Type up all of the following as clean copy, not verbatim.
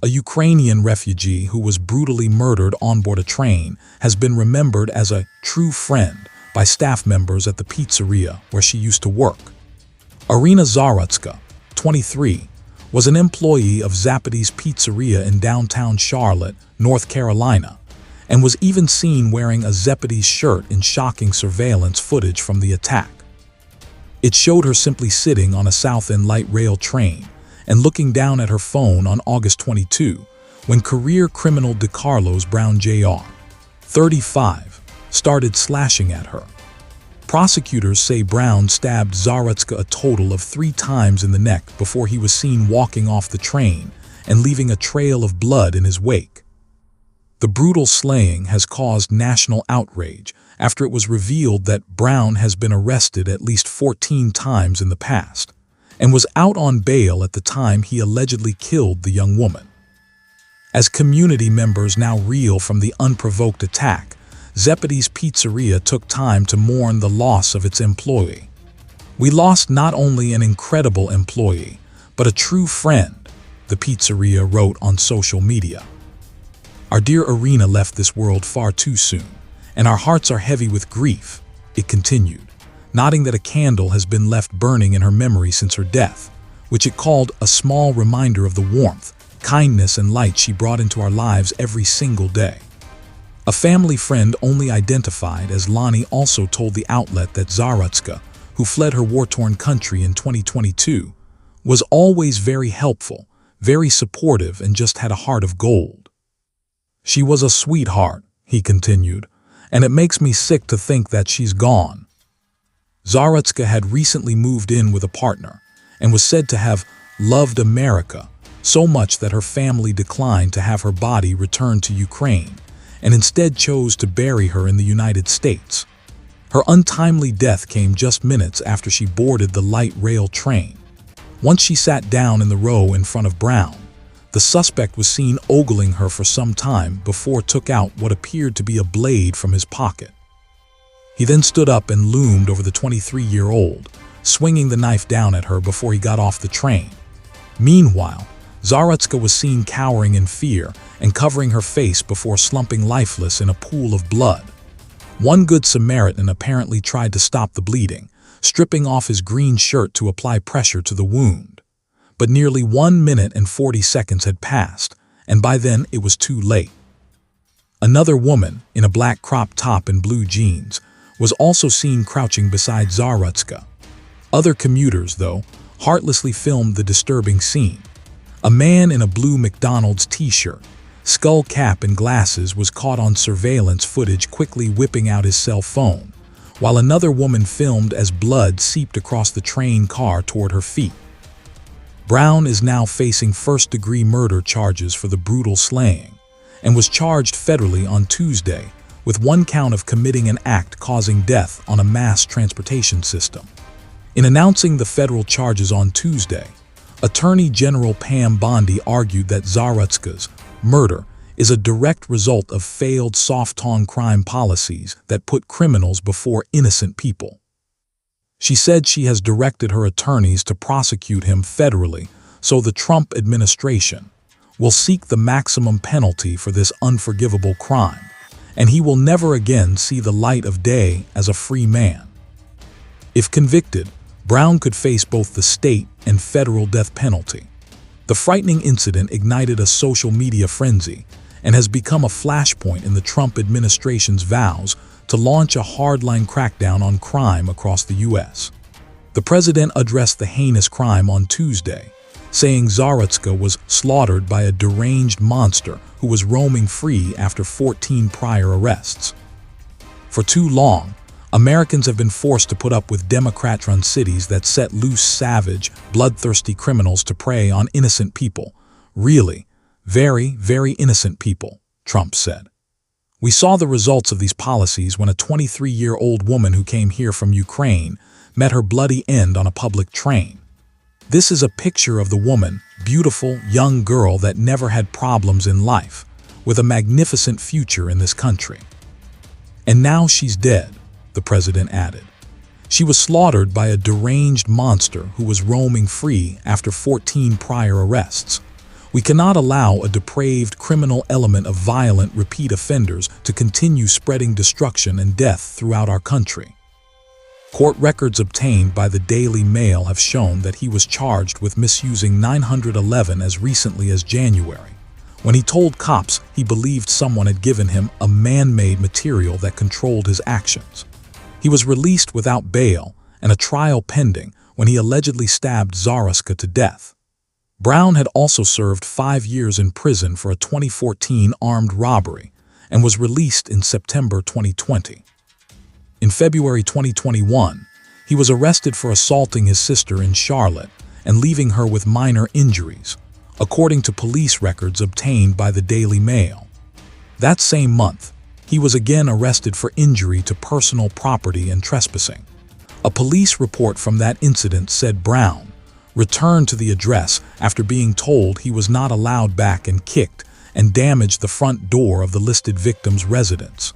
A Ukrainian refugee who was brutally murdered on board a train has been remembered as a true friend by staff members at the pizzeria where she used to work. Iryna Zarutska, 23, was an employee of Zapady's Pizzeria in downtown Charlotte, North Carolina, and was even seen wearing a Zapady's shirt in shocking surveillance footage from the attack. It showed her simply sitting on a South End light rail train and looking down at her phone on August 22, when career criminal DeCarlos Brown Jr., 35, started slashing at her. Prosecutors say Brown stabbed Zarutska a total of 3 times in the neck before he was seen walking off the train and leaving a trail of blood in his wake. The brutal slaying has caused national outrage after it was revealed that Brown has been arrested at least 14 times in the past and was out on bail at the time he allegedly killed the young woman. As community members now reel from the unprovoked attack, Zapady's Pizzeria took time to mourn the loss of its employee. "We lost not only an incredible employee, but a true friend," the pizzeria wrote on social media. "Our dear Iryna left this world far too soon, and our hearts are heavy with grief," it continued, noting that a candle has been left burning in her memory since her death, which it called a small reminder of the warmth, kindness, and light she brought into our lives every single day. A family friend only identified as Lonnie also told the outlet that Zarutska, who fled her war-torn country in 2022, was always very helpful, very supportive, and just had a heart of gold. "She was a sweetheart," he continued, "and it makes me sick to think that she's gone." Zarutska had recently moved in with a partner and was said to have loved America so much that her family declined to have her body returned to Ukraine and instead chose to bury her in the United States. Her untimely death came just minutes after she boarded the light rail train. Once she sat down in the row in front of Brown, the suspect was seen ogling her for some time before took out what appeared to be a blade from his pocket. He then stood up and loomed over the 23-year-old, swinging the knife down at her before he got off the train. Meanwhile, Zarutska was seen cowering in fear and covering her face before slumping lifeless in a pool of blood. One Good Samaritan apparently tried to stop the bleeding, stripping off his green shirt to apply pressure to the wound. But nearly 1 minute and 40 seconds had passed, and by then it was too late. Another woman, in a black crop top and blue jeans, was also seen crouching beside Zarutska. Other commuters, though, heartlessly filmed the disturbing scene. A man in a blue McDonald's t-shirt, skull cap and glasses was caught on surveillance footage quickly whipping out his cell phone, while another woman filmed as blood seeped across the train car toward her feet. Brown is now facing first-degree murder charges for the brutal slaying and was charged federally on Tuesday with 1 count of committing an act causing death on a mass transportation system. In announcing the federal charges on Tuesday, Attorney General Pam Bondi argued that Zarutska's murder is a direct result of failed soft-on crime policies that put criminals before innocent people. She said she has directed her attorneys to prosecute him federally, so the Trump administration will seek the maximum penalty for this unforgivable crime, and he will never again see the light of day as a free man. If convicted, Brown could face both the state and federal death penalty. The frightening incident ignited a social media frenzy and has become a flashpoint in the Trump administration's vows to launch a hardline crackdown on crime across the U.S. The president addressed the heinous crime on Tuesday, saying Zarutska was slaughtered by a deranged monster who was roaming free after 14 prior arrests. For too long, Americans have been forced to put up with Democrat-run cities that set loose savage, bloodthirsty criminals to prey on innocent people. Really, very, very innocent people, Trump said. "We saw the results of these policies when a 23-year-old woman who came here from Ukraine met her bloody end on a public train. This is a picture of the woman, beautiful, young girl that never had problems in life, with a magnificent future in this country. And now she's dead," the president added. "She was slaughtered by a deranged monster who was roaming free after 14 prior arrests. We cannot allow a depraved criminal element of violent repeat offenders to continue spreading destruction and death throughout our country. Court records obtained by the Daily Mail have shown that he was charged with misusing 911 as recently as January, when he told cops he believed someone had given him a man-made material that controlled his actions. He was released without bail and a trial pending when he allegedly stabbed Zarutska to death. Brown had also served 5 years in prison for a 2014 armed robbery and was released in September 2020. In February 2021, he was arrested for assaulting his sister in Charlotte and leaving her with minor injuries, according to police records obtained by the Daily Mail. That same month, he was again arrested for injury to personal property and trespassing. A police report from that incident said Brown returned to the address after being told he was not allowed back and kicked and damaged the front door of the listed victim's residence.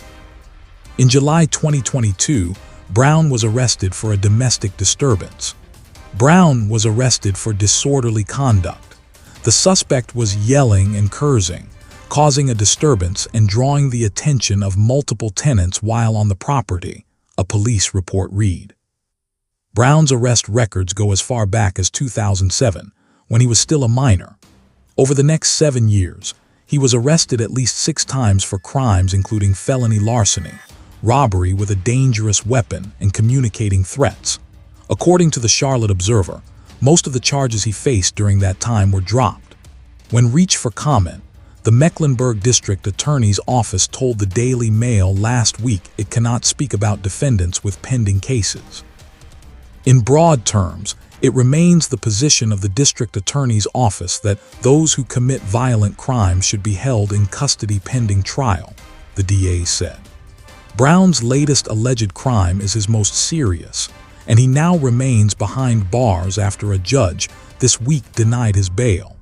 In July 2022, Brown was arrested for a domestic disturbance. Brown was arrested for disorderly conduct. The suspect was yelling and cursing, causing a disturbance and drawing the attention of multiple tenants while on the property, a police report read. Brown's arrest records go as far back as 2007, when he was still a minor. Over the next 7 years, he was arrested at least 6 times for crimes including felony larceny, robbery with a dangerous weapon, and communicating threats. According to the Charlotte Observer, most of the charges he faced during that time were dropped. When reached for comment, the Mecklenburg District Attorney's Office told the Daily Mail last week it cannot speak about defendants with pending cases. In broad terms, it remains the position of the District Attorney's Office that those who commit violent crimes should be held in custody pending trial, the DA said. Brown's latest alleged crime is his most serious, and he now remains behind bars after a judge this week denied his bail.